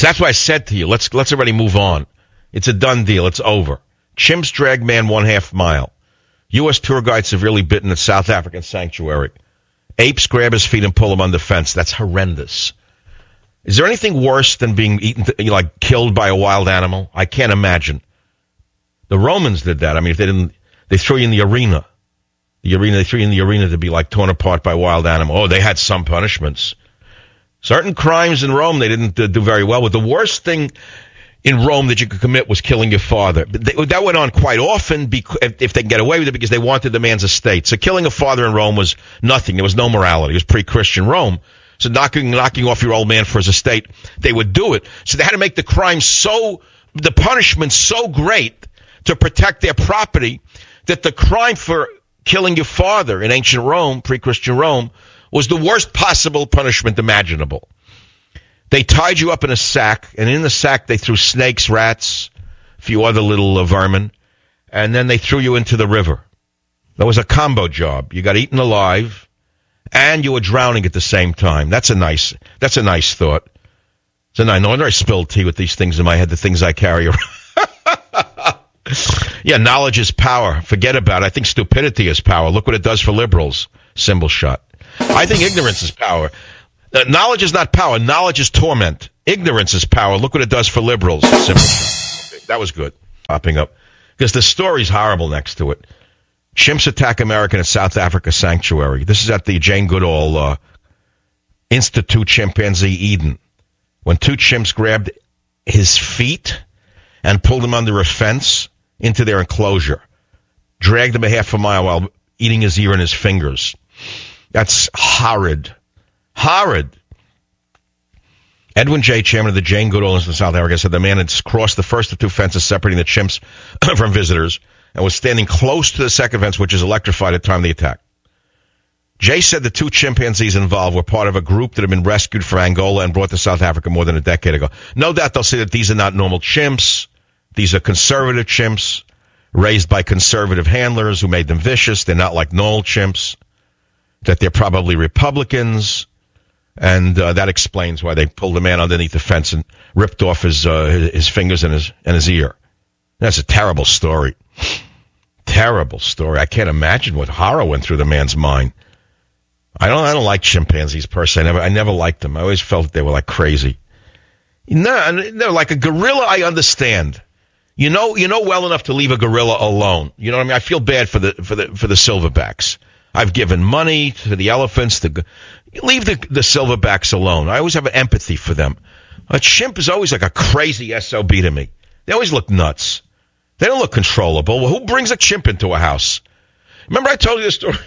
So that's why I said to you, let's already move on. It's a done deal. It's over. Chimps drag man 1/2 mile. U.S. tour guide severely bitten at South African sanctuary. Apes grab his feet and pull him on the fence. That's horrendous. Is there anything worse than being eaten, killed by a wild animal? I can't imagine. The Romans did that. I mean, if they didn't, they threw you in the arena. They threw you in the arena to be torn apart by wild animal. Oh, they had some punishments. Certain crimes in Rome they didn't do very well with. The worst thing in Rome that you could commit was killing your father. That went on quite often if they can get away with it because they wanted the man's estate. So killing a father in Rome was nothing. There was no morality. It was pre-Christian Rome. So knocking off your old man for his estate, they would do it. So they had to make the punishment so great to protect their property that the crime for killing your father in ancient Rome, pre-Christian Rome, was the worst possible punishment imaginable. They tied you up in a sack, and in the sack they threw snakes, rats, a few other little vermin, and then they threw you into the river. That was a combo job. You got eaten alive, and you were drowning at the same time. That's a nice thought. No wonder I spilled tea with these things in my head, the things I carry around. Yeah, knowledge is power. Forget about it. I think stupidity is power. Look what it does for liberals. Symbol shot. I think ignorance is power. Knowledge is not power. Knowledge is torment. Ignorance is power. Look what it does for liberals. Symbol shot. Okay, that was good. Popping up. Because the story's horrible next to it. Chimps attack American at South Africa sanctuary. This is at the Jane Goodall Institute Chimpanzee Eden. When 2 chimps grabbed his feet and pulled him under a fence into their enclosure. Dragged him 1/2 mile while eating his ear and his fingers. That's horrid. Horrid. Edwin J., chairman of the Jane Goodall Institute in South Africa, said the man had crossed the first of 2 fences separating the chimps from visitors and was standing close to the second fence, which is electrified at the time of the attack. Jay said the 2 chimpanzees involved were part of a group that had been rescued from Angola and brought to South Africa more than a decade ago. No doubt they'll say that these are not normal chimps. These are conservative chimps raised by conservative handlers who made them vicious. They're not like normal chimps. That they're probably Republicans. And that explains why they pulled the man underneath the fence and ripped off his fingers and his ear. That's a terrible story. Terrible story. I can't imagine what horror went through the man's mind. I don't like chimpanzees personally. I never liked them. I always felt they were like crazy. No, like a gorilla. I understand. You know well enough to leave a gorilla alone. You know what I mean? I feel bad for the silverbacks. I've given money to the elephants. Leave the silverbacks alone. I always have empathy for them. A chimp is always like a crazy SOB to me. They always look nuts. They don't look controllable. Well, who brings a chimp into a house? Remember I told you the story?